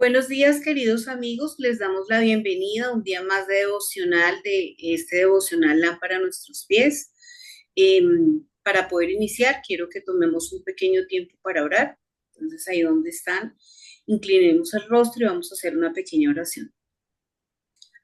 Buenos días, queridos amigos. Les damos la bienvenida a un día más de devocional de este devocional Lámpara a nuestros pies. Para poder iniciar, quiero que tomemos un pequeño tiempo para orar. Entonces, ahí donde están, inclinemos el rostro y vamos a hacer una pequeña oración.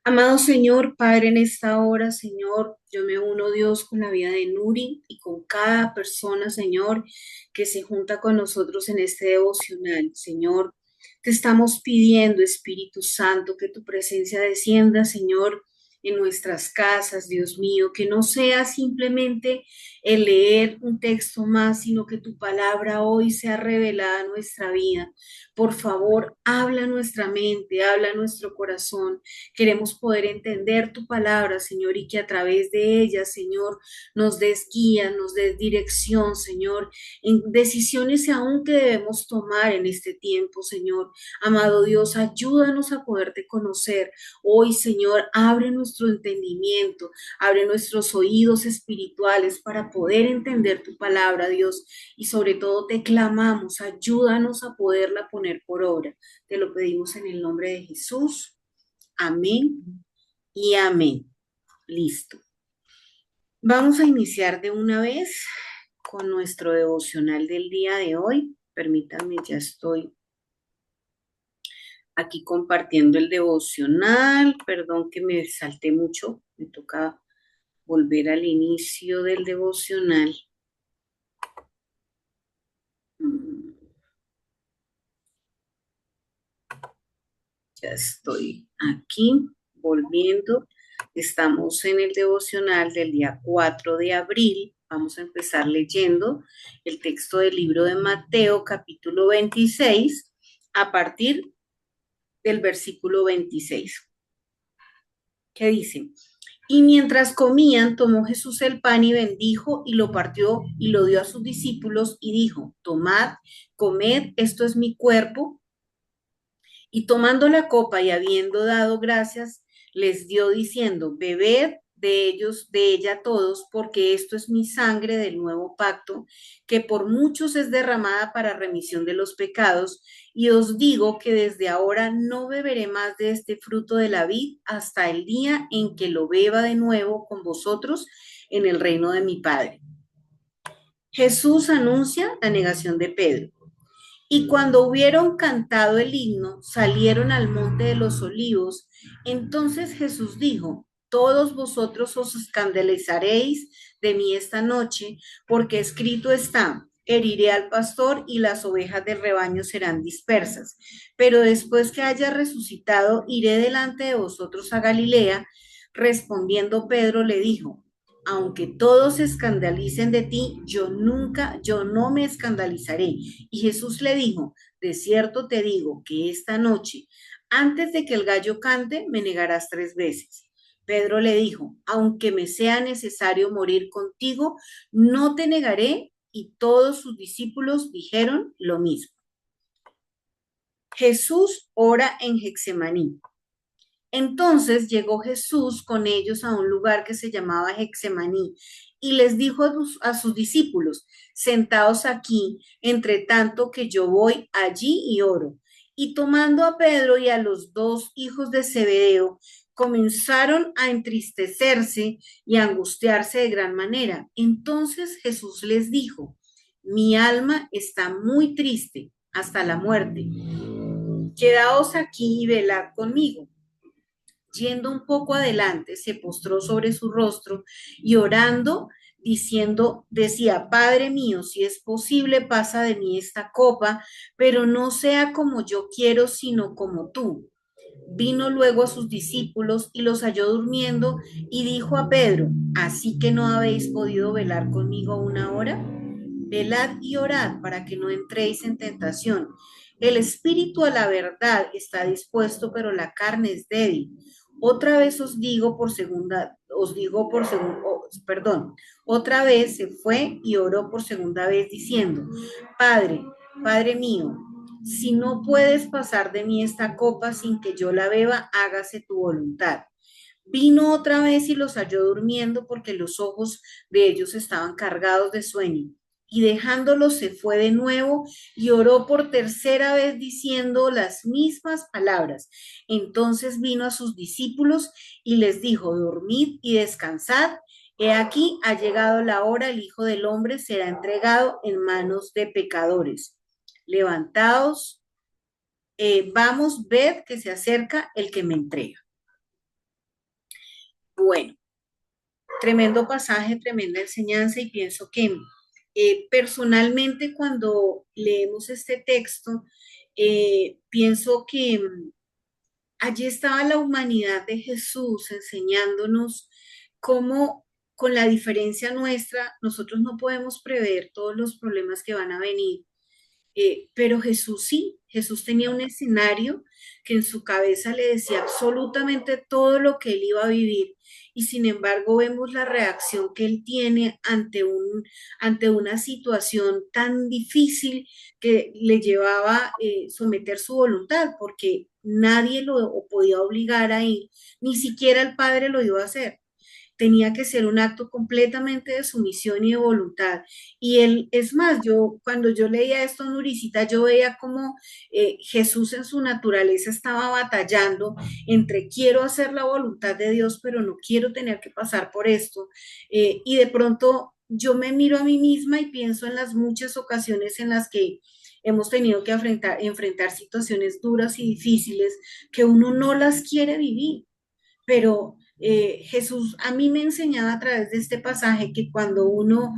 Amado Señor, Padre, en esta hora, Señor, yo me uno, Dios, con la vida de Nuri y con cada persona, Señor, que se junta con nosotros en este devocional. Señor, te estamos pidiendo, Espíritu Santo, que tu presencia descienda, Señor, en nuestras casas, Dios mío, que no sea simplemente el leer un texto más, sino que tu palabra hoy sea revelada a nuestra vida. Por favor, habla a nuestra mente, habla a nuestro corazón. Queremos poder entender tu palabra, Señor, y que a través de ella, Señor, nos des guía, nos des dirección, Señor, en decisiones aún que debemos tomar en este tiempo, Señor. Amado Dios, ayúdanos a poderte conocer. Hoy, Señor, abre nuestro entendimiento, abre nuestros oídos espirituales para poder entender tu palabra, Dios, y sobre todo te clamamos, ayúdanos a poderla poner por obra. Te lo pedimos en el nombre de Jesús. Amén y amén. Listo. Vamos a iniciar de una vez con nuestro devocional del día de hoy. Permítanme, ya estoy aquí compartiendo el devocional. Perdón que me salté mucho. Me toca volver al inicio del devocional. Ya estoy aquí volviendo. Estamos en el devocional del día 4 de abril. Vamos a empezar leyendo el texto del libro de Mateo, capítulo 26, a partir del versículo 26, que dice: Y mientras comían, tomó Jesús el pan y bendijo y lo partió y lo dio a sus discípulos y dijo: Tomad, comed, esto es mi cuerpo. Y tomando la copa y habiendo dado gracias, les dio diciendo: Bebed de ellos, de ella todos, porque esto es mi sangre del nuevo pacto, que por muchos es derramada para remisión de los pecados. Y os digo que desde ahora no beberé más de este fruto de la vid hasta el día en que lo beba de nuevo con vosotros en el reino de mi Padre. Jesús anuncia la negación de Pedro. Y cuando hubieron cantado el himno, salieron al monte de los olivos. Entonces Jesús dijo: Todos vosotros os escandalizaréis de mí esta noche, porque escrito está: Heriré al pastor y las ovejas del rebaño serán dispersas. Pero después que haya resucitado, iré delante de vosotros a Galilea. Respondiendo Pedro le dijo: Aunque todos se escandalicen de ti, yo no me escandalizaré. Y Jesús le dijo: De cierto te digo que esta noche, antes de que el gallo cante, me negarás 3 veces. Pedro le dijo: Aunque me sea necesario morir contigo, no te negaré. Y todos sus discípulos dijeron lo mismo. Jesús ora en Getsemaní. Entonces llegó Jesús con ellos a un lugar que se llamaba Getsemaní y les dijo a sus discípulos: Sentaos aquí, entre tanto que yo voy allí y oro. Y tomando a Pedro y a los dos hijos de Zebedeo, comenzaron a entristecerse y a angustiarse de gran manera. Entonces Jesús les dijo: Mi alma está muy triste hasta la muerte. Quedaos aquí y velad conmigo. Yendo un poco adelante, se postró sobre su rostro y orando, decía: Padre mío, si es posible, pasa de mí esta copa, pero no sea como yo quiero, sino como tú. Vino luego a sus discípulos y los halló durmiendo y dijo a Pedro: ¿Así que no habéis podido velar conmigo 1 hora? Velad y orad para que no entréis en tentación. El espíritu a la verdad está dispuesto, pero la carne es débil. Otra vez os digo por segunda, perdón, otra vez se fue y oró por segunda vez diciendo: Padre, Padre mío, si no puedes pasar de mí esta copa sin que yo la beba, hágase tu voluntad. Vino otra vez y los halló durmiendo porque los ojos de ellos estaban cargados de sueño. y dejándolo se fue de nuevo y oró por tercera vez diciendo las mismas palabras. Entonces vino a sus discípulos y les dijo, dormid y descansad. He aquí ha llegado la hora, el Hijo del Hombre será entregado en manos de pecadores. Levantaos, vamos, ved que se acerca el que me entrega. Bueno, tremendo pasaje, tremenda enseñanza y pienso que personalmente cuando leemos este texto, pienso que allí estaba la humanidad de Jesús enseñándonos cómo con la diferencia nuestra, nosotros no podemos prever todos los problemas que van a venir, pero Jesús sí, Jesús tenía un escenario que en su cabeza le decía absolutamente todo lo que él iba a vivir y sin embargo vemos la reacción que él tiene ante una situación tan difícil que le llevaba someter su voluntad porque nadie lo podía obligar ahí, ni siquiera el Padre lo iba a hacer, tenía que ser un acto completamente de sumisión y de voluntad. Y él, es más, yo cuando yo leía esto, Nuricita, yo veía como Jesús en su naturaleza estaba batallando entre quiero hacer la voluntad de Dios, pero no quiero tener que pasar por esto. Y de pronto yo me miro a mí misma y pienso en las muchas ocasiones en las que hemos tenido que enfrentar situaciones duras y difíciles que uno no las quiere vivir, pero Jesús a mí me enseñaba a través de este pasaje que cuando uno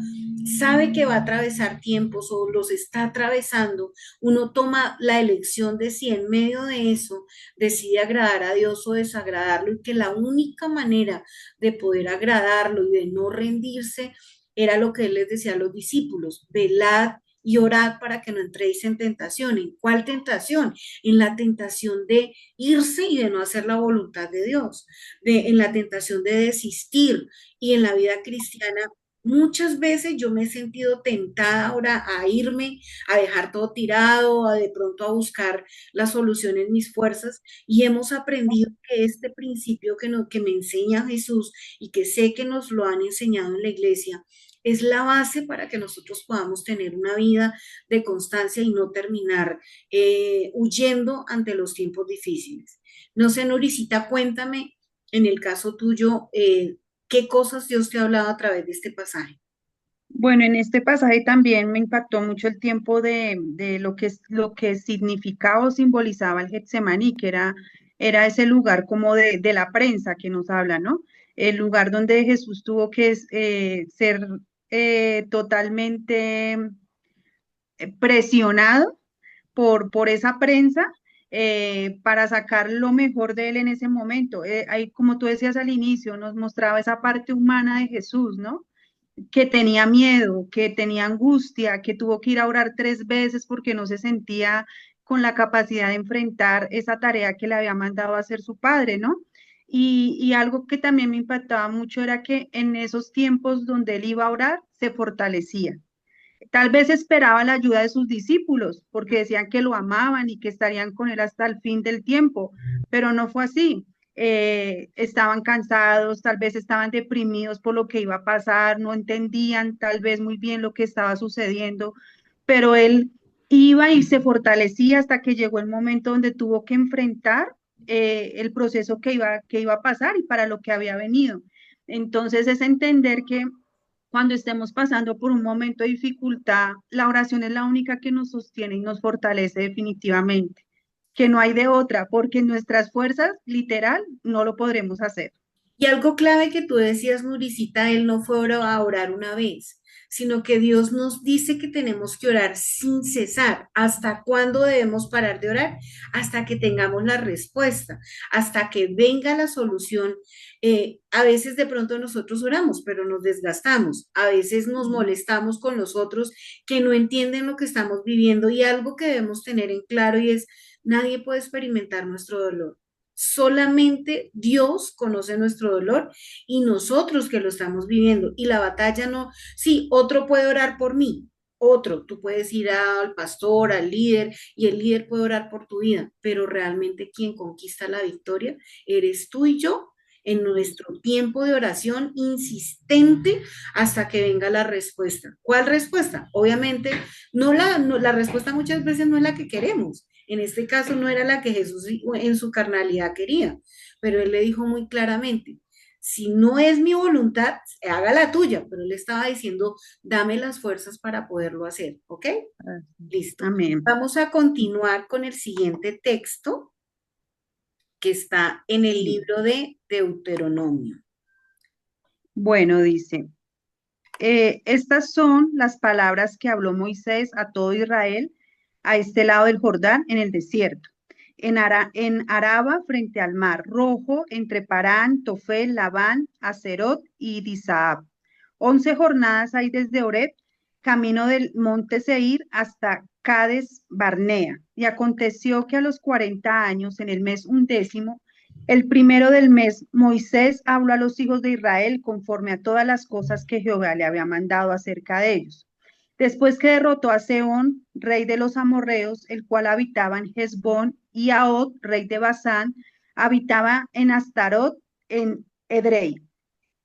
sabe que va a atravesar tiempos o los está atravesando, uno toma la elección de si en medio de eso decide agradar a Dios o desagradarlo y que la única manera de poder agradarlo y de no rendirse era lo que él les decía a los discípulos, velad y orad para que no entréis en tentación. ¿En cuál tentación? En la tentación de irse y de no hacer la voluntad de Dios, en la tentación de desistir. Y en la vida cristiana, muchas veces yo me he sentido tentada ahora a irme, a dejar todo tirado, a de pronto a buscar la solución en mis fuerzas. Y hemos aprendido que este principio que me enseña Jesús y que sé que nos lo han enseñado en la iglesia, es la base para que nosotros podamos tener una vida de constancia y no terminar huyendo ante los tiempos difíciles. No sé, Noricita, cuéntame en el caso tuyo, ¿qué cosas Dios te ha hablado a través de este pasaje? Bueno, en este pasaje también me impactó mucho el tiempo de lo que significaba o simbolizaba el Getsemaní, era ese lugar como de la prensa que nos habla, ¿no? El lugar donde Jesús tuvo que ser totalmente presionado por esa prensa para sacar lo mejor de él en ese momento. Ahí, como tú decías al inicio, nos mostraba esa parte humana de Jesús, ¿no? Que tenía miedo, que tenía angustia, que tuvo que ir a orar 3 veces porque no se sentía con la capacidad de enfrentar esa tarea que le había mandado a hacer su padre, ¿no? Y algo que también me impactaba mucho era que en esos tiempos donde él iba a orar, se fortalecía. Tal vez esperaba la ayuda de sus discípulos, porque decían que lo amaban y que estarían con él hasta el fin del tiempo, pero no fue así. Estaban cansados, tal vez estaban deprimidos por lo que iba a pasar, no entendían tal vez muy bien lo que estaba sucediendo, pero él iba y se fortalecía hasta que llegó el momento donde tuvo que enfrentar el proceso que iba a pasar y para lo que había venido. Entonces es entender que cuando estemos pasando por un momento de dificultad, la oración es la única que nos sostiene y nos fortalece definitivamente, que no hay de otra, porque en nuestras fuerzas, literal, no lo podremos hacer. Y algo clave que tú decías, Nuricita, él no fue a orar una vez, sino que Dios nos dice que tenemos que orar sin cesar. ¿Hasta cuándo debemos parar de orar? Hasta que tengamos la respuesta, hasta que venga la solución. A veces de pronto nosotros oramos, pero nos desgastamos. A veces nos molestamos con los otros que no entienden lo que estamos viviendo y algo que debemos tener en claro y es, nadie puede experimentar nuestro dolor. Solamente Dios conoce nuestro dolor y nosotros que lo estamos viviendo. Y la batalla no, sí, otro puede orar por mí, otro, tú puedes ir al pastor, al líder, y el líder puede orar por tu vida, pero realmente quien conquista la victoria eres tú y yo en nuestro tiempo de oración insistente hasta que venga la respuesta. ¿Cuál respuesta? Obviamente, la respuesta muchas veces no es la que queremos. En este caso no era la que Jesús en su carnalidad quería, pero él le dijo muy claramente, si no es mi voluntad, haga la tuya, pero él estaba diciendo, dame las fuerzas para poderlo hacer, ¿ok? Listo. Amén. Vamos a continuar con el siguiente texto que está en el Sí. libro de Deuteronomio. Bueno, dice, estas son las palabras que habló Moisés a todo Israel a este lado del Jordán en el desierto, en Araba frente al mar Rojo, entre Parán, Tofel, Labán, Acerot y Disaab. 11 jornadas hay desde Horeb, camino del monte Seir, hasta Cades Barnea. Y aconteció que a los 40 años, en el mes 11, el primero del mes, Moisés habló a los hijos de Israel conforme a todas las cosas que Jehová le había mandado acerca de ellos. Después que derrotó a Sehón, rey de los amorreos, el cual habitaba en Hesbón, y a Og, rey de Basán, habitaba en Astarot, en Edrei.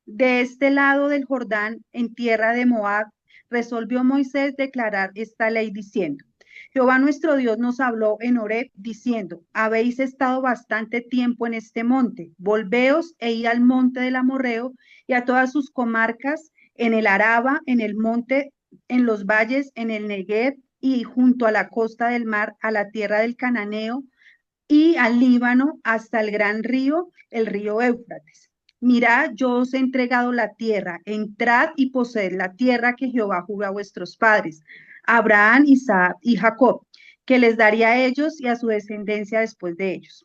De este lado del Jordán, en tierra de Moab, resolvió Moisés declarar esta ley diciendo, Jehová nuestro Dios nos habló en Horeb diciendo, habéis estado bastante tiempo en este monte, volveos e id al monte del Amorreo y a todas sus comarcas, en el Araba, en el monte, en los valles, en el Negev y junto a la costa del mar, a la tierra del Cananeo y al Líbano hasta el gran río, el río Éufrates. Mirad, yo os he entregado la tierra, entrad y poseed la tierra que Jehová juró a vuestros padres, Abraham, Isaac y Jacob, que les daría a ellos y a su descendencia después de ellos.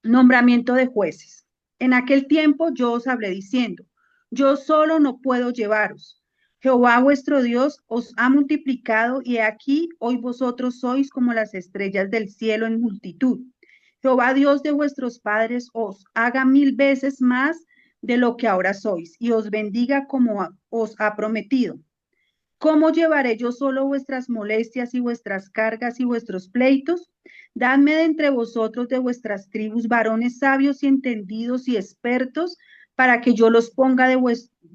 Nombramiento de jueces. En aquel tiempo yo os hablé diciendo, yo solo no puedo llevaros. Jehová vuestro Dios os ha multiplicado y aquí hoy vosotros sois como las estrellas del cielo en multitud. Jehová Dios de vuestros padres os haga 1000 veces más de lo que ahora sois y os bendiga como os ha prometido. ¿Cómo llevaré yo solo vuestras molestias y vuestras cargas y vuestros pleitos? Dadme de entre vosotros de vuestras tribus varones sabios y entendidos y expertos, para que yo los ponga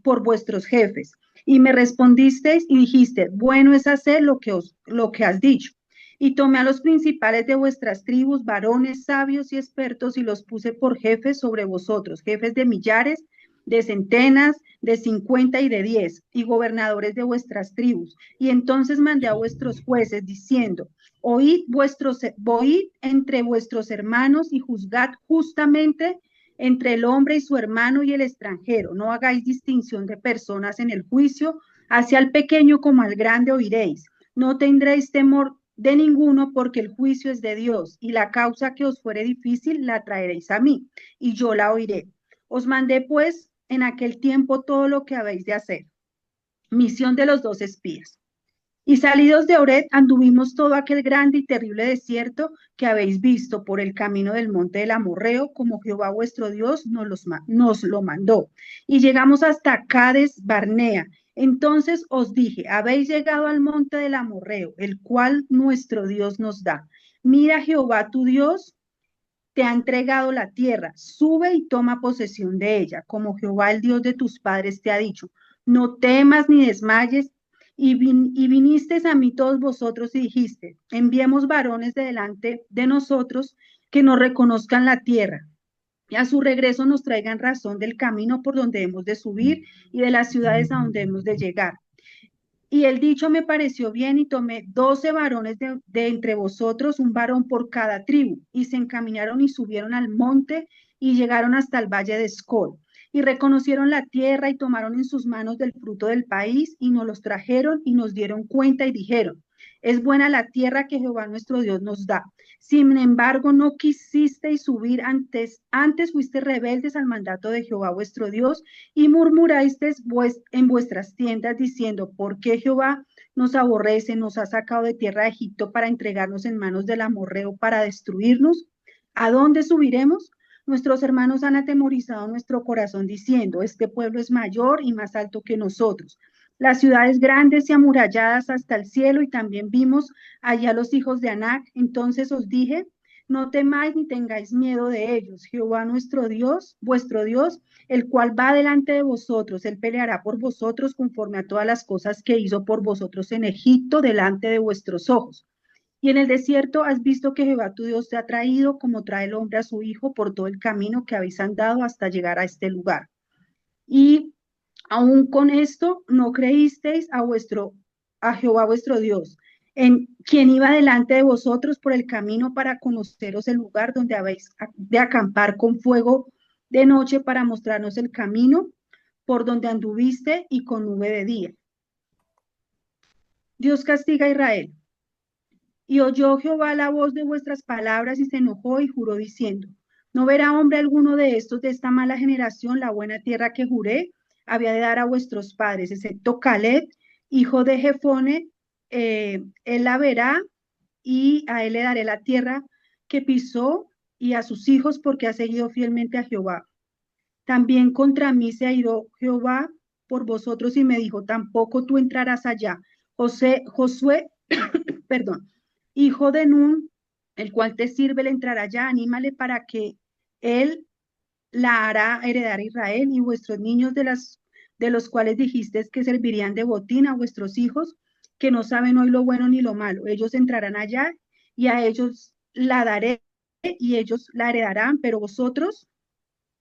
por vuestros jefes. Y me respondisteis y dijiste, bueno es hacer lo que has dicho. Y tomé a los principales de vuestras tribus, varones sabios y expertos, y los puse por jefes sobre vosotros, jefes de millares, de centenas, de 50 y de 10, y gobernadores de vuestras tribus. Y entonces mandé a vuestros jueces diciendo, oíd entre vuestros hermanos y juzgad justamente entre el hombre y su hermano y el extranjero. No hagáis distinción de personas en el juicio, hacia el pequeño como al grande oiréis. No tendréis temor de ninguno, porque el juicio es de Dios, y la causa que os fuere difícil la traeréis a mí, y yo la oiré. Os mandé pues en aquel tiempo todo lo que habéis de hacer. Misión de los 2 espías. Y salidos de Ored, anduvimos todo aquel grande y terrible desierto que habéis visto por el camino del monte del Amorreo, como Jehová vuestro Dios nos lo mandó. Y llegamos hasta Cades Barnea. Entonces os dije, habéis llegado al monte del Amorreo, el cual nuestro Dios nos da. Mira, Jehová tu Dios te ha entregado la tierra, sube y toma posesión de ella, como Jehová el Dios de tus padres te ha dicho. No temas ni desmayes. Y vinisteis a mí todos vosotros y dijiste, enviemos varones de delante de nosotros que nos reconozcan la tierra y a su regreso nos traigan razón del camino por donde hemos de subir y de las ciudades a donde hemos de llegar. Y el dicho me pareció bien y tomé 12 varones de entre vosotros, un varón por cada tribu, y se encaminaron y subieron al monte y llegaron hasta el valle de Escol. Y reconocieron la tierra y tomaron en sus manos del fruto del país y nos los trajeron y nos dieron cuenta y dijeron, es buena la tierra que Jehová nuestro Dios nos da. Sin embargo, no quisisteis subir antes fuiste rebeldes al mandato de Jehová vuestro Dios y murmurasteis en vuestras tiendas diciendo, ¿por qué Jehová nos aborrece, nos ha sacado de tierra de Egipto para entregarnos en manos del amorreo para destruirnos? ¿A dónde subiremos? Nuestros hermanos han atemorizado nuestro corazón diciendo, este pueblo es mayor y más alto que nosotros. Las ciudades grandes y amuralladas hasta el cielo, y también vimos allá los hijos de Anac. Entonces os dije, No temáis ni tengáis miedo de ellos. Jehová nuestro Dios, vuestro Dios, el cual va delante de vosotros, él peleará por vosotros conforme a todas las cosas que hizo por vosotros en Egipto delante de vuestros ojos. Y en el desierto has visto que Jehová tu Dios te ha traído como trae el hombre a su hijo por todo el camino que habéis andado hasta llegar a este lugar. Y aún con esto no creísteis a Jehová vuestro Dios, en quien iba delante de vosotros por el camino para conoceros el lugar donde habéis de acampar con fuego de noche para mostrarnos el camino por donde anduviste y con nube de día. Dios castiga a Israel. Y oyó Jehová la voz de vuestras palabras y se enojó y juró diciendo, no verá hombre alguno de estos de esta mala generación la buena tierra que juré había de dar a vuestros padres, excepto Caleb, hijo de Jefone, él la verá y a él le daré la tierra que pisó y a sus hijos porque ha seguido fielmente a Jehová. También contra mí se airó Jehová por vosotros y me dijo, tampoco tú entrarás allá. Josué, perdón, hijo de Nun, el cual te sirve, le entrará allá, anímale para que él la hará heredar a Israel y vuestros niños de los cuales dijisteis que servirían de botín a vuestros hijos, que no saben hoy lo bueno ni lo malo. Ellos entrarán allá y a ellos la daré y ellos la heredarán, pero vosotros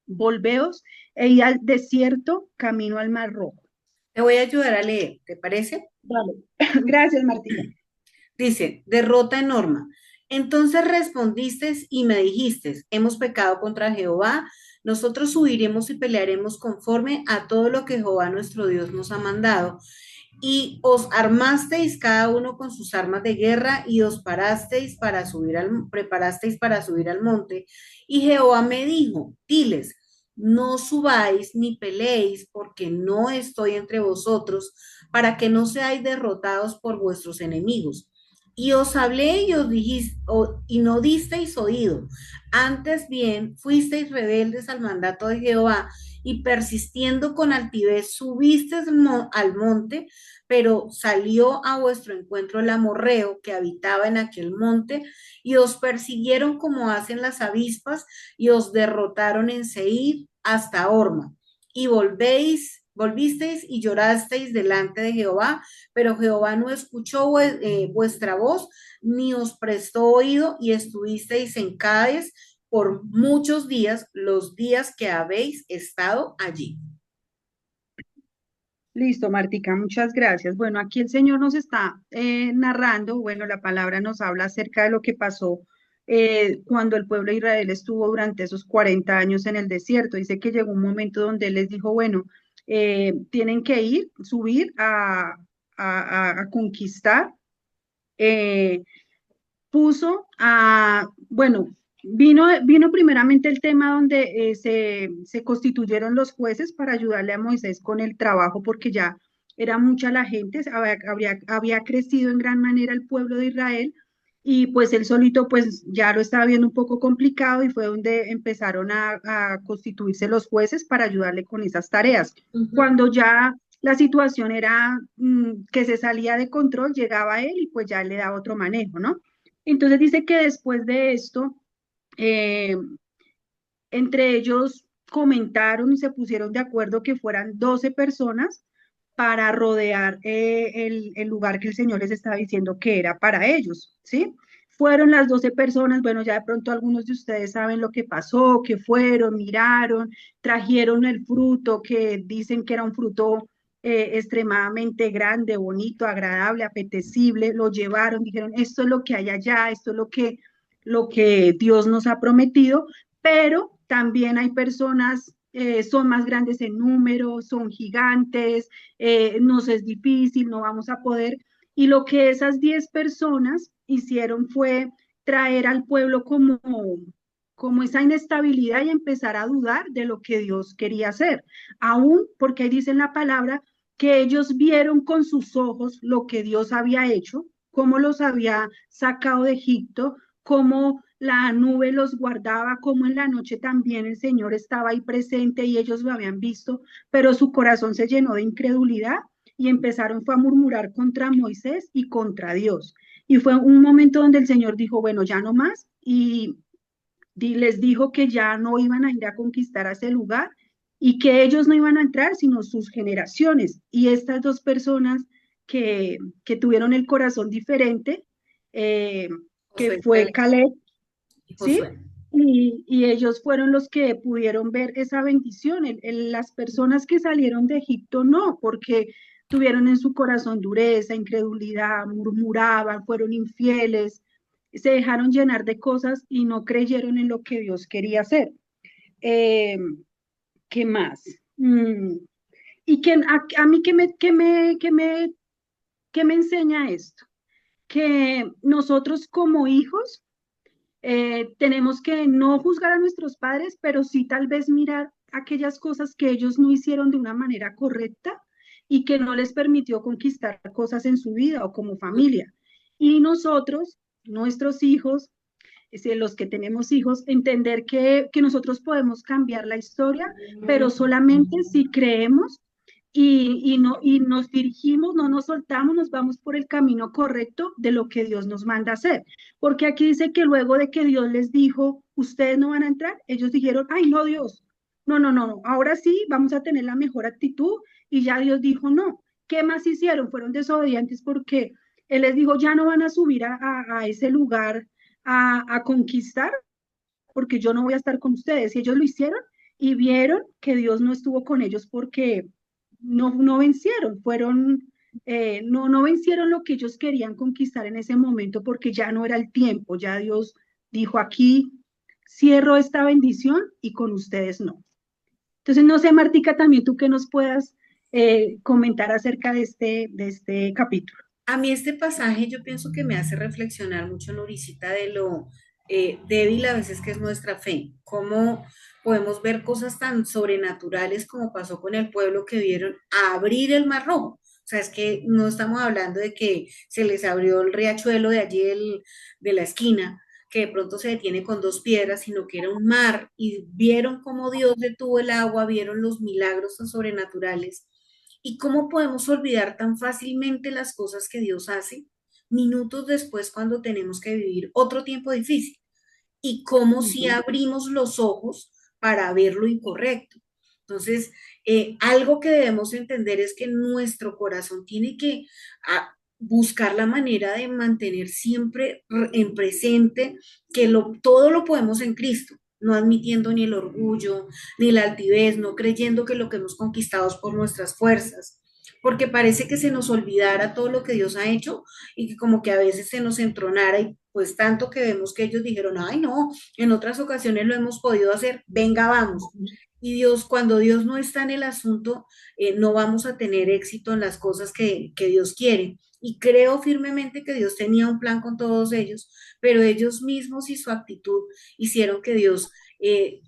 volveos e id al desierto, camino al Mar Rojo. Te voy a ayudar a leer, ¿te parece? Vale. Gracias, Martina. Dice, derrota en Norma. Entonces respondiste y me dijiste, hemos pecado contra Jehová, nosotros subiremos y pelearemos conforme a todo lo que Jehová nuestro Dios nos ha mandado. Y os armasteis cada uno con sus armas de guerra y os preparasteis para subir al monte. Y Jehová me dijo, diles, no subáis ni peleéis, porque no estoy entre vosotros, para que no seáis derrotados por vuestros enemigos. Y os hablé y os dijiste, y no disteis oído. Antes bien, fuisteis rebeldes al mandato de Jehová y persistiendo con altivez subisteis al monte, pero salió a vuestro encuentro el amorreo que habitaba en aquel monte y os persiguieron como hacen las avispas y os derrotaron en Seir hasta Horma. Y volvisteis y llorasteis delante de Jehová, pero Jehová no escuchó vuestra voz, ni os prestó oído, y estuvisteis en Cádiz por muchos días, los días que habéis estado allí. Listo, Martica, muchas gracias. Bueno, aquí el Señor nos está narrando, bueno, la palabra nos habla acerca de lo que pasó cuando el pueblo de Israel estuvo durante esos 40 años en el desierto. Dice que llegó un momento donde Él les dijo, bueno, tienen que subir a conquistar. eh, Puso a, bueno, vino primeramente el tema donde se constituyeron los jueces para ayudarle a Moisés con el trabajo, porque ya era mucha la gente, había crecido en gran manera el pueblo de Israel, y pues él solito pues ya lo estaba viendo un poco complicado y fue donde empezaron a constituirse los jueces para ayudarle con esas tareas. Ujú. Cuando ya la situación era que se salía de control, llegaba él y pues ya le daba otro manejo, ¿no? Entonces dice que después de esto, eh, entre ellos comentaron y se pusieron de acuerdo que fueran 12 personas para rodear el lugar que el Señor les estaba diciendo que era para ellos, ¿sí? Fueron las 12 personas, bueno, ya de pronto algunos de ustedes saben lo que pasó, que fueron, miraron, trajeron el fruto, que dicen que era un fruto extremadamente grande, bonito, agradable, apetecible, lo llevaron, dijeron, esto es lo que hay allá, esto es lo que Dios nos ha prometido, pero también hay personas, son más grandes en número, son gigantes, nos es difícil, no vamos a poder. Y lo que esas 10 personas hicieron fue traer al pueblo como esa inestabilidad y empezar a dudar de lo que Dios quería hacer. Aún porque ahí dice en la palabra que ellos vieron con sus ojos lo que Dios había hecho, cómo los había sacado de Egipto, cómo la nube los guardaba, como en la noche también el Señor estaba ahí presente y ellos lo habían visto, pero su corazón se llenó de incredulidad y empezaron fue a murmurar contra Moisés y contra Dios. Y fue un momento donde el Señor dijo, bueno, ya no más, y les dijo que ya no iban a ir a conquistar a ese lugar y que ellos no iban a entrar, sino sus generaciones. Y estas dos personas que tuvieron el corazón diferente, eh, que Josué, fue Caleb Caleb, y ¿sí? Josué. Y ellos fueron los que pudieron ver esa bendición. Las personas que salieron de Egipto no, porque tuvieron en su corazón dureza, incredulidad, murmuraban, fueron infieles, se dejaron llenar de cosas y no creyeron en lo que Dios quería hacer. Eh, ¿Qué más? Y que a mí qué me enseña esto, que nosotros como hijos tenemos que no juzgar a nuestros padres, pero sí tal vez mirar aquellas cosas que ellos no hicieron de una manera correcta y que no les permitió conquistar cosas en su vida o como familia. Y nosotros, nuestros hijos, los que tenemos hijos, entender que nosotros podemos cambiar la historia, pero solamente si creemos no, y nos dirigimos, no nos soltamos, nos vamos por el camino correcto de lo que Dios nos manda hacer. Porque aquí dice que luego de que Dios les dijo, ustedes no van a entrar, ellos dijeron, ay, no, Dios, no, no, no, no, ahora sí vamos a tener la mejor actitud y ya Dios dijo, no. ¿Qué más hicieron? Fueron desobedientes porque Él les dijo, ya no van a subir a ese lugar conquistar, porque yo no voy a estar con ustedes. Y ellos lo hicieron y vieron que Dios no estuvo con ellos porque no vencieron, no vencieron lo que ellos querían conquistar en ese momento porque ya no era el tiempo, ya Dios dijo aquí, cierro esta bendición y con ustedes no. Entonces, no sé, Martica, también tú que nos puedas comentar acerca de este capítulo. A mí este pasaje yo pienso que me hace reflexionar mucho, Norisita, de lo débil a veces que es nuestra fe. Cómo podemos ver cosas tan sobrenaturales como pasó con el pueblo que vieron abrir el Mar Rojo. O sea, es que no estamos hablando de que se les abrió el riachuelo de allí de la esquina, que de pronto se detiene con dos piedras, sino que era un mar y vieron cómo Dios detuvo el agua, vieron los milagros tan sobrenaturales. ¿Y cómo podemos olvidar tan fácilmente las cosas que Dios hace minutos después cuando tenemos que vivir otro tiempo difícil? Y cómo si Ujú. abrimos los ojos para ver lo incorrecto. Entonces, algo que debemos entender es que nuestro corazón tiene que buscar la manera de mantener siempre en presente que todo lo podemos en Cristo, no admitiendo ni el orgullo, ni la altivez, no creyendo que lo que hemos conquistado es por nuestras fuerzas, porque parece que se nos olvidara todo lo que Dios ha hecho y que como que a veces se nos entronara y pues tanto que vemos que ellos dijeron, ay no, en otras ocasiones lo hemos podido hacer, venga, vamos. Y Dios, cuando Dios no está en el asunto, no vamos a tener éxito en las cosas que Dios quiere. Y creo firmemente que Dios tenía un plan con todos ellos, pero ellos mismos y su actitud hicieron que Dios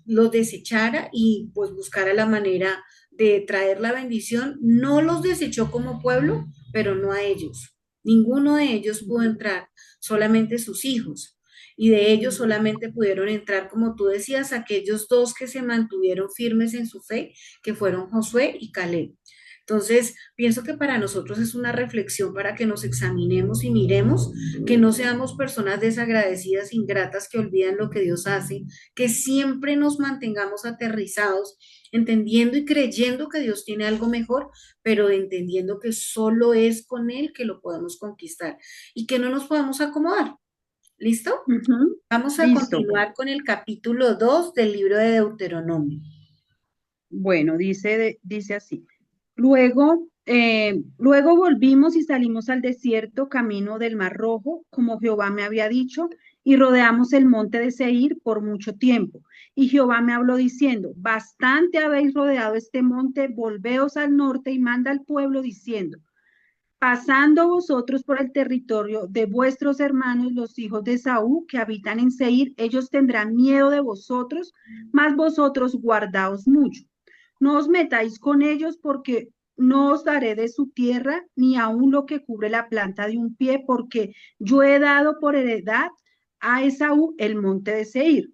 los desechara y pues buscara la manera de traer la bendición. No los desechó como pueblo, pero no a ellos. Ninguno de ellos pudo entrar, solamente sus hijos. Y de ellos solamente pudieron entrar, como tú decías, aquellos dos que se mantuvieron firmes en su fe, que fueron Josué y Caleb. Entonces, pienso que para nosotros es una reflexión para que nos examinemos y miremos, que no seamos personas desagradecidas, ingratas, que olvidan lo que Dios hace, que siempre nos mantengamos aterrizados, entendiendo y creyendo que Dios tiene algo mejor, pero entendiendo que solo es con Él que lo podemos conquistar y que no nos podamos acomodar. ¿Listo? Ujú. Vamos a Listo. continuar con el capítulo 2 del libro de Deuteronomio. Bueno, dice así. Luego volvimos y salimos al desierto, camino del Mar Rojo, como Jehová me había dicho, y rodeamos el monte de Seir por mucho tiempo. Y Jehová me habló diciendo, bastante habéis rodeado este monte, volveos al norte y manda al pueblo diciendo, pasando vosotros por el territorio de vuestros hermanos, los hijos de Saúl, que habitan en Seir, ellos tendrán miedo de vosotros, mas vosotros guardaos mucho. No os metáis con ellos porque no os daré de su tierra, ni aun lo que cubre la planta de un pie, porque yo he dado por heredad a Esaú el monte de Seir.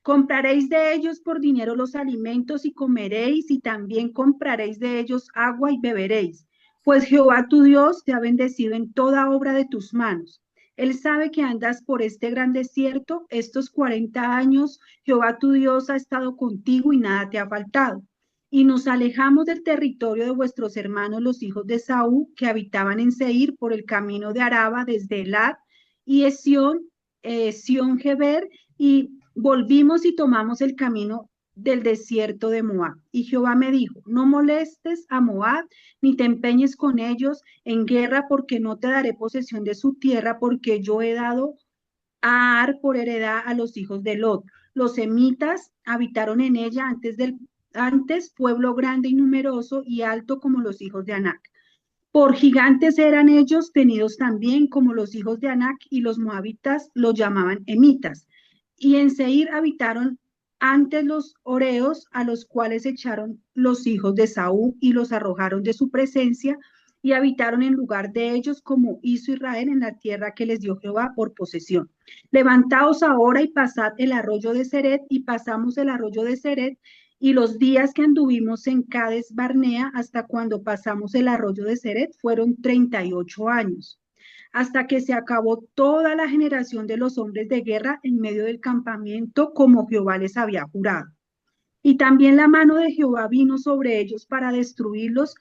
Compraréis de ellos por dinero los alimentos y comeréis, y también compraréis de ellos agua y beberéis, pues Jehová tu Dios te ha bendecido en toda obra de tus manos. Él sabe que andas por este gran desierto, estos 40 años, Jehová tu Dios ha estado contigo y nada te ha faltado. Y nos alejamos del territorio de vuestros hermanos, los hijos de Saúl, que habitaban en Seir por el camino de Araba desde Elad y Esión, Sión Geber, y volvimos y tomamos el camino del desierto de Moab. Y Jehová me dijo, no molestes a Moab, ni te empeñes con ellos en guerra, porque no te daré posesión de su tierra, porque yo he dado a Ar por heredad a los hijos de Lot. Los semitas habitaron en ella antes pueblo grande y numeroso y alto como los hijos de Anac. Por gigantes eran ellos tenidos también como los hijos de Anac, y los moabitas los llamaban emitas. Y en Seir habitaron antes los oreos, a los cuales echaron los hijos de Saúl y los arrojaron de su presencia, y habitaron en lugar de ellos, como hizo Israel en la tierra que les dio Jehová por posesión. Levantaos ahora y pasad el arroyo de Ceret, y pasamos el arroyo de Ceret, y los días que anduvimos en Cades Barnea hasta cuando pasamos el arroyo de Ceret fueron 38 años, hasta que se acabó toda la generación de los hombres de guerra en medio del campamento, como Jehová les había jurado. Y también la mano de Jehová vino sobre ellos para destruirlos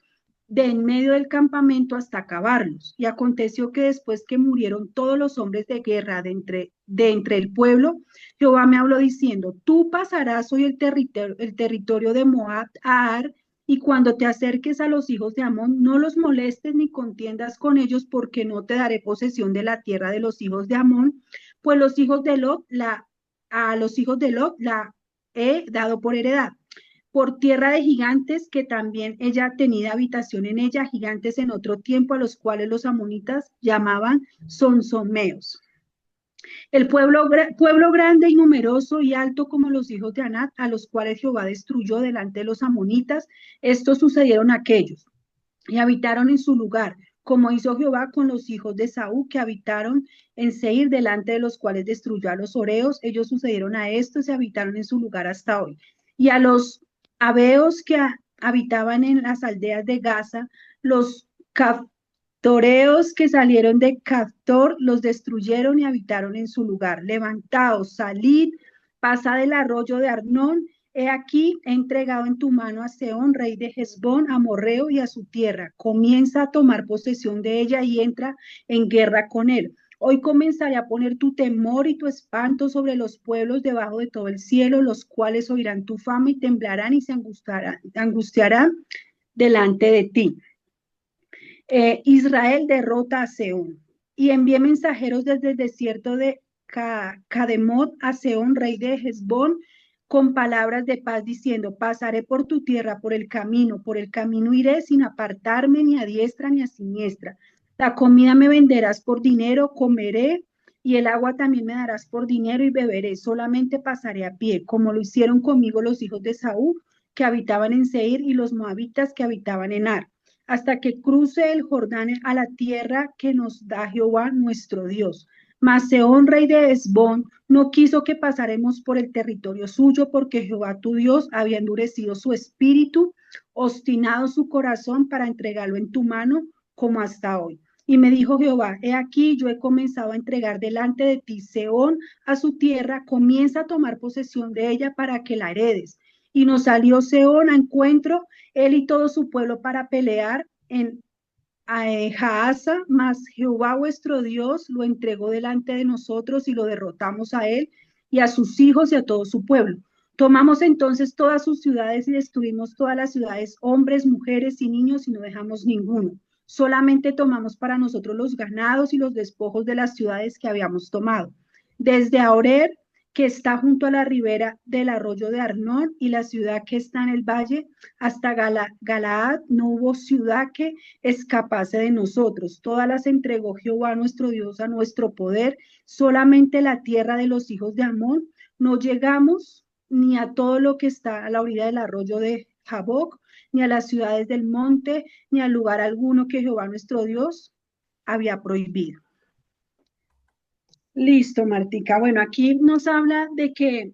de en medio del campamento hasta acabarlos. Y aconteció que después que murieron todos los hombres de guerra de entre el pueblo, Jehová me habló diciendo, tú pasarás hoy el territorio de Moab a Ar, y cuando te acerques a los hijos de Amón, no los molestes ni contiendas con ellos, porque no te daré posesión de la tierra de los hijos de Amón, pues a los hijos de Lot la he dado por heredad, por tierra de gigantes, que también ella ha tenido habitación en ella, gigantes en otro tiempo, a los cuales los amonitas llamaban sonsomeos. El pueblo grande y numeroso y alto como los hijos de Anat, a los cuales Jehová destruyó delante de los amonitas, estos sucedieron a aquellos y habitaron en su lugar, como hizo Jehová con los hijos de Saúl, que habitaron en Seir, delante de los cuales destruyó a los horeos. Ellos sucedieron a estos y habitaron en su lugar hasta hoy. Y a los abeos que habitaban en las aldeas de Gaza, los caftoreos que salieron de Caftor, los destruyeron y habitaron en su lugar. Levantaos, salid, pasad el arroyo de Arnón. He aquí, he entregado en tu mano a Sehón, rey de Hesbón, amorreo, y a su tierra. Comienza a tomar posesión de ella y entra en guerra con él. Hoy comenzaré a poner tu temor y tu espanto sobre los pueblos debajo de todo el cielo, los cuales oirán tu fama y temblarán y se angustiarán delante de ti. Israel derrota a Sehón. Y envié mensajeros desde el desierto de Cademot a Sehón, rey de Hesbón, con palabras de paz, diciendo, pasaré por tu tierra, por el camino iré sin apartarme ni a diestra ni a siniestra. La comida me venderás por dinero, comeré, y el agua también me darás por dinero y beberé. Solamente pasaré a pie, como lo hicieron conmigo los hijos de Saúl, que habitaban en Seir, y los moabitas que habitaban en Ar, hasta que cruce el Jordán a la tierra que nos da Jehová nuestro Dios. Mas Sehón, rey de Hesbón, no quiso que pasaremos por el territorio suyo, porque Jehová tu Dios había endurecido su espíritu, obstinado su corazón para entregarlo en tu mano, como hasta hoy. Y me dijo Jehová, he aquí, yo he comenzado a entregar delante de ti Sehón a su tierra, comienza a tomar posesión de ella para que la heredes. Y nos salió Sehón a encuentro, él y todo su pueblo, para pelear en Jaasa, mas Jehová vuestro Dios lo entregó delante de nosotros y lo derrotamos a él y a sus hijos y a todo su pueblo. Tomamos entonces todas sus ciudades y destruimos todas las ciudades, hombres, mujeres y niños, y no dejamos ninguno. Solamente tomamos para nosotros los ganados y los despojos de las ciudades que habíamos tomado. Desde Aorer, que está junto a la ribera del arroyo de Arnón, y la ciudad que está en el valle, hasta Galaad, no hubo ciudad que escapase de nosotros. Todas las entregó Jehová nuestro Dios a nuestro poder. Solamente la tierra de los hijos de Amón no llegamos, ni a todo lo que está a la orilla del arroyo de Jaboc, ni a las ciudades del monte, ni al lugar alguno que Jehová nuestro Dios había prohibido. Listo, Martica. Bueno, aquí nos habla de que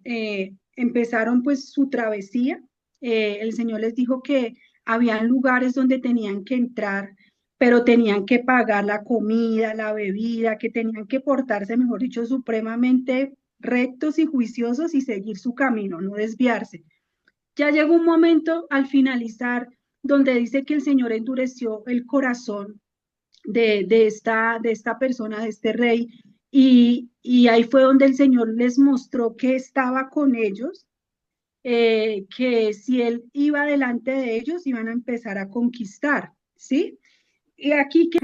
empezaron pues su travesía. El Señor les dijo que habían lugares donde tenían que entrar pero tenían que pagar la comida, la bebida, que tenían que portarse, mejor dicho, supremamente rectos y juiciosos y seguir su camino, no desviarse. Ya llegó un momento al finalizar donde dice que el Señor endureció el corazón de esta persona, de este rey, y ahí fue donde el Señor les mostró que estaba con ellos, que si él iba delante de ellos, iban a empezar a conquistar, ¿sí? Y aquí que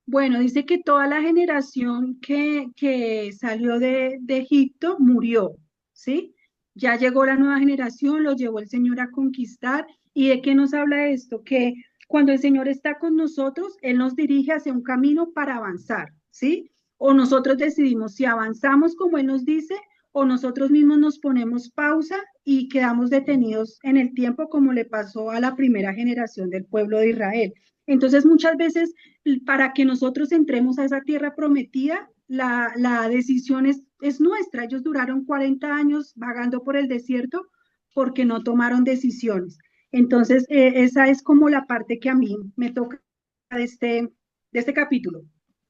bueno, dice que toda la generación que salió de Egipto murió, ¿sí? Ya llegó la nueva generación, lo llevó el Señor a conquistar. ¿Y de qué nos habla esto? Que cuando el Señor está con nosotros, Él nos dirige hacia un camino para avanzar, ¿sí? O nosotros decidimos si avanzamos como Él nos dice, o nosotros mismos nos ponemos pausa y quedamos detenidos en el tiempo como le pasó a la primera generación del pueblo de Israel. Entonces, muchas veces para que nosotros entremos a esa tierra prometida, la decisión es nuestra. Ellos duraron 40 años vagando por el desierto porque no tomaron decisiones. Entonces, esa es como la parte que a mí me toca de este capítulo.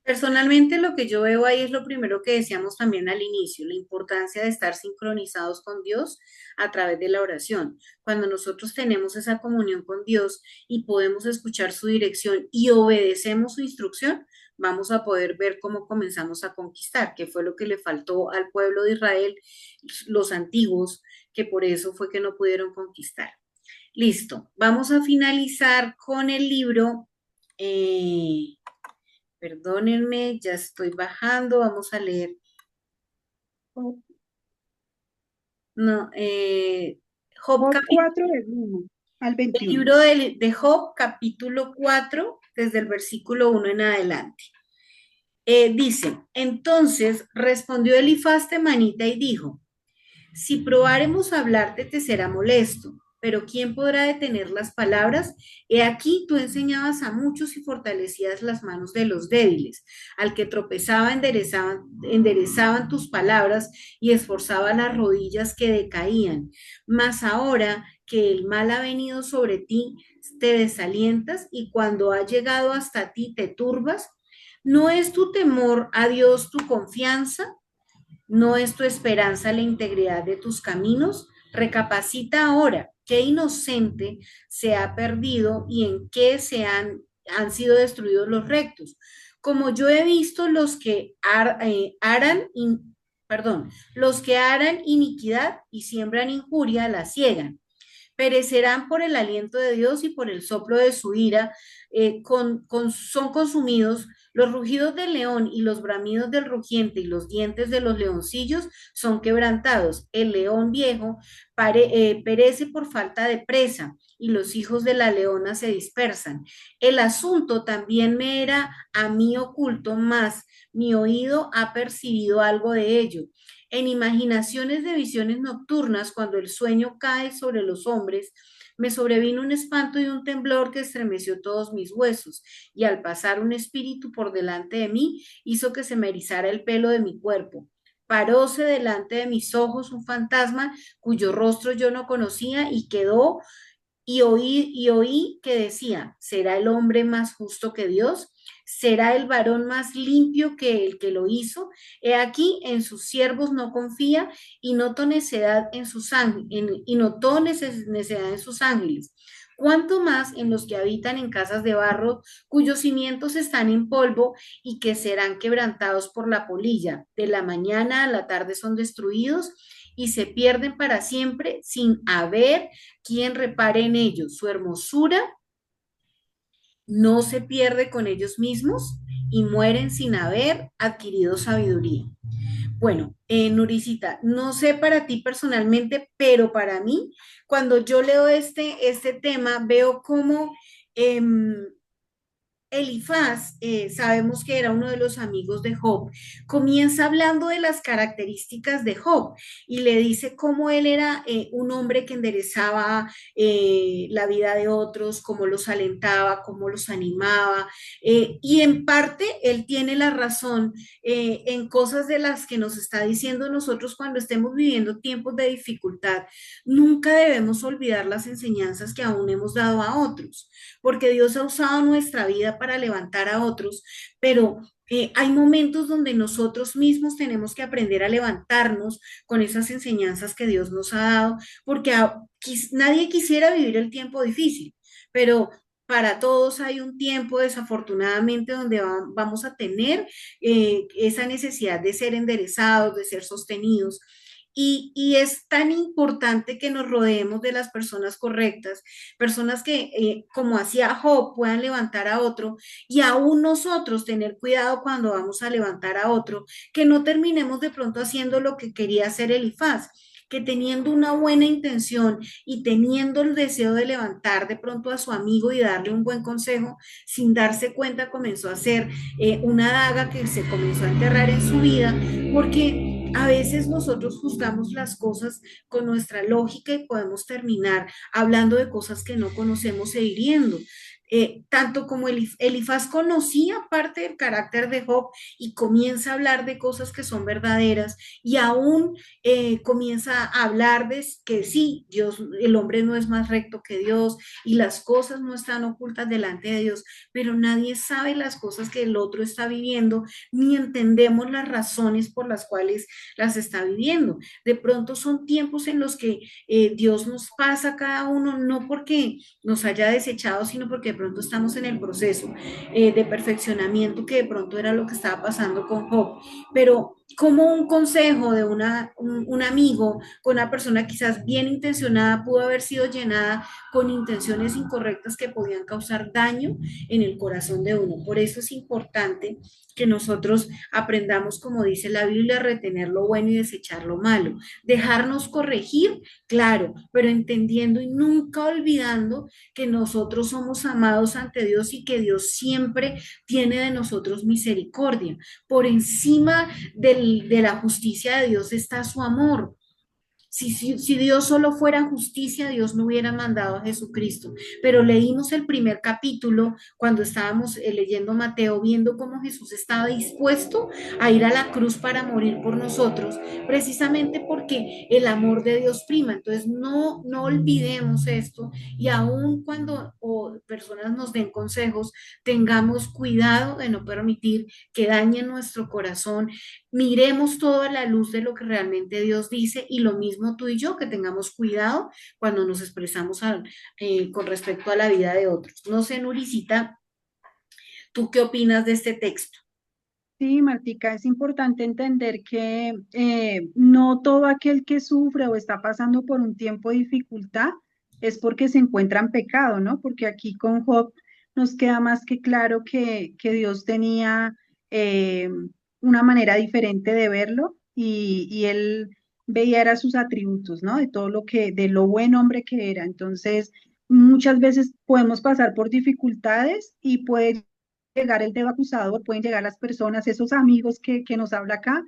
Personalmente, lo que yo veo ahí es lo primero que decíamos también al inicio, la importancia de estar sincronizados con Dios a través de la oración. Cuando nosotros tenemos esa comunión con Dios y podemos escuchar su dirección y obedecemos su instrucción, vamos a poder ver cómo comenzamos a conquistar, que fue lo que le faltó al pueblo de Israel, los antiguos, que por eso fue que no pudieron conquistar. Listo, vamos a finalizar con el libro. eh, Perdónenme, ya estoy bajando, vamos a leer. No, Job, Job 4 del 1 al el 21. libro de Job, capítulo 4 desde el versículo 1 en adelante. Dice, entonces respondió Elifaz temanita y dijo, si probáremos hablarte, te será molesto, pero ¿quién podrá detener las palabras? He aquí tú enseñabas a muchos y fortalecías las manos de los débiles. Al que tropezaba, enderezaban tus palabras y esforzaba las rodillas que decaían. Mas ahora que el mal ha venido sobre ti, te desalientas y cuando ha llegado hasta ti, te turbas. ¿No es tu temor a Dios tu confianza? ¿No es tu esperanza la integridad de tus caminos? Recapacita ahora, qué inocente se ha perdido y en qué han sido destruidos los rectos. Como yo he visto los que aran iniquidad y siembran injuria, la ciegan. Perecerán por el aliento de Dios y por el soplo de su ira, son consumidos. Los rugidos del león y los bramidos del rugiente y los dientes de los leoncillos son quebrantados. El león viejo perece por falta de presa y los hijos de la leona se dispersan. El asunto también me era a mí oculto, mas mi oído ha percibido algo de ello. En imaginaciones de visiones nocturnas, cuando el sueño cae sobre los hombres, me sobrevino un espanto y un temblor que estremeció todos mis huesos, y al pasar un espíritu por delante de mí, hizo que se me erizara el pelo de mi cuerpo. Paróse delante de mis ojos un fantasma cuyo rostro yo no conocía y quedó y oí que decía, ¿será el hombre más justo que Dios? ¿Será el varón más limpio que el que lo hizo? He aquí, en sus siervos no confía y notó necedad en sus necedad en sus ángeles. Cuanto más en los que habitan en casas de barro, cuyos cimientos están en polvo y que serán quebrantados por la polilla. De la mañana a la tarde son destruidos y se pierden para siempre sin haber quien repare en ellos. Su hermosura no se pierde con ellos mismos y mueren sin haber adquirido sabiduría. Bueno, Nuricita, no sé para ti personalmente, pero para mí, cuando yo leo este tema, veo cómo Elifaz, sabemos que era uno de los amigos de Job, comienza hablando de las características de Job y le dice cómo él era un hombre que enderezaba la vida de otros, cómo los alentaba, cómo los animaba, y en parte él tiene la razón en cosas de las que nos está diciendo nosotros cuando estemos viviendo tiempos de dificultad. Nunca debemos olvidar las enseñanzas que aún hemos dado a otros porque Dios ha usado nuestra vida para levantar a otros, pero hay momentos donde nosotros mismos tenemos que aprender a levantarnos con esas enseñanzas que Dios nos ha dado, porque nadie quisiera vivir el tiempo difícil, pero para todos hay un tiempo, desafortunadamente, donde vamos a tener esa necesidad de ser enderezados, de ser sostenidos. Y es tan importante que nos rodeemos de las personas correctas, personas que, como hacía Job, puedan levantar a otro y aún nosotros tener cuidado cuando vamos a levantar a otro, que no terminemos de pronto haciendo lo que quería hacer Elifaz, que teniendo una buena intención y teniendo el deseo de levantar de pronto a su amigo y darle un buen consejo, sin darse cuenta comenzó a hacer una daga que se comenzó a enterrar en su vida, porque a veces nosotros juzgamos las cosas con nuestra lógica y podemos terminar hablando de cosas que no conocemos e hiriendo. Tanto como Elifaz conocía parte del carácter de Job y comienza a hablar de cosas que son verdaderas y aún comienza a hablar de que sí, Dios, el hombre no es más recto que Dios y las cosas no están ocultas delante de Dios, pero nadie sabe las cosas que el otro está viviendo ni entendemos las razones por las cuales las está viviendo. De pronto son tiempos en los que Dios nos pasa a cada uno, no porque nos haya desechado, sino porque de pronto estamos en el proceso de perfeccionamiento que de pronto era lo que estaba pasando con Job. Pero como un consejo de un amigo, con una persona quizás bien intencionada, pudo haber sido llenada con intenciones incorrectas que podían causar daño en el corazón de uno. Por eso es importante que nosotros aprendamos, como dice la Biblia, a retener lo bueno y desechar lo malo. Dejarnos corregir, claro, pero entendiendo y nunca olvidando que nosotros somos amados ante Dios y que Dios siempre tiene de nosotros misericordia. Por encima de la justicia de Dios está su amor. Si Dios solo fuera justicia, Dios no hubiera mandado a Jesucristo. Pero leímos el primer capítulo cuando estábamos leyendo Mateo, viendo cómo Jesús estaba dispuesto a ir a la cruz para morir por nosotros, precisamente porque el amor de Dios prima. Entonces, no olvidemos esto y aun cuando personas nos den consejos, tengamos cuidado de no permitir que dañen nuestro corazón, miremos todo a la luz de lo que realmente Dios dice y lo mismo tú y yo, que tengamos cuidado cuando nos expresamos con respecto a la vida de otros. No sé, Nuricita, ¿tú qué opinas de este texto? Sí, Martica, es importante entender que no todo aquel que sufre o está pasando por un tiempo de dificultad es porque se encuentra en pecado, ¿no? Porque aquí con Job nos queda más que claro que Dios tenía una manera diferente de verlo y él veía era sus atributos, ¿no? De todo lo que, de lo buen hombre que era. Entonces, muchas veces podemos pasar por dificultades y puede llegar el dedo acusador, pueden llegar las personas, esos amigos que nos habla acá,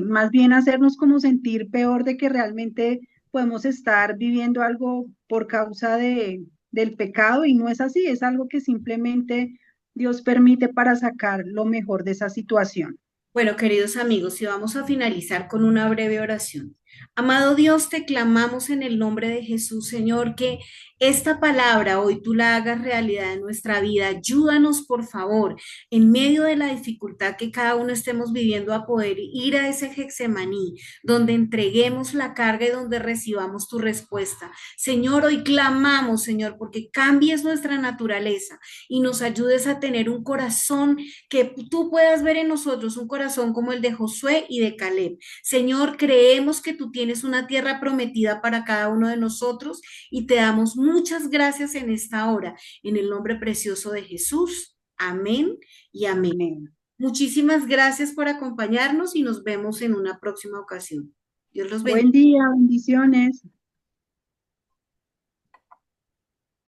más bien hacernos como sentir peor de que realmente podemos estar viviendo algo por causa del pecado y no es así, es algo que simplemente Dios permite para sacar lo mejor de esa situación. Bueno, queridos amigos, y vamos a finalizar con una breve oración. Amado Dios, te clamamos en el nombre de Jesús, Señor, que esta palabra hoy tú la hagas realidad en nuestra vida. Ayúdanos, por favor, en medio de la dificultad que cada uno estemos viviendo, a poder ir a ese Getsemaní, donde entreguemos la carga y donde recibamos tu respuesta. Señor, hoy clamamos, Señor, porque cambies nuestra naturaleza y nos ayudes a tener un corazón que tú puedas ver en nosotros, un corazón como el de Josué y de Caleb. Señor, creemos que tú tienes una tierra prometida para cada uno de nosotros y te damos muchas gracias en esta hora, en el nombre precioso de Jesús. Amén y amén. Amén. Muchísimas gracias por acompañarnos y nos vemos en una próxima ocasión. Dios los bendiga. Buen día, bendiciones.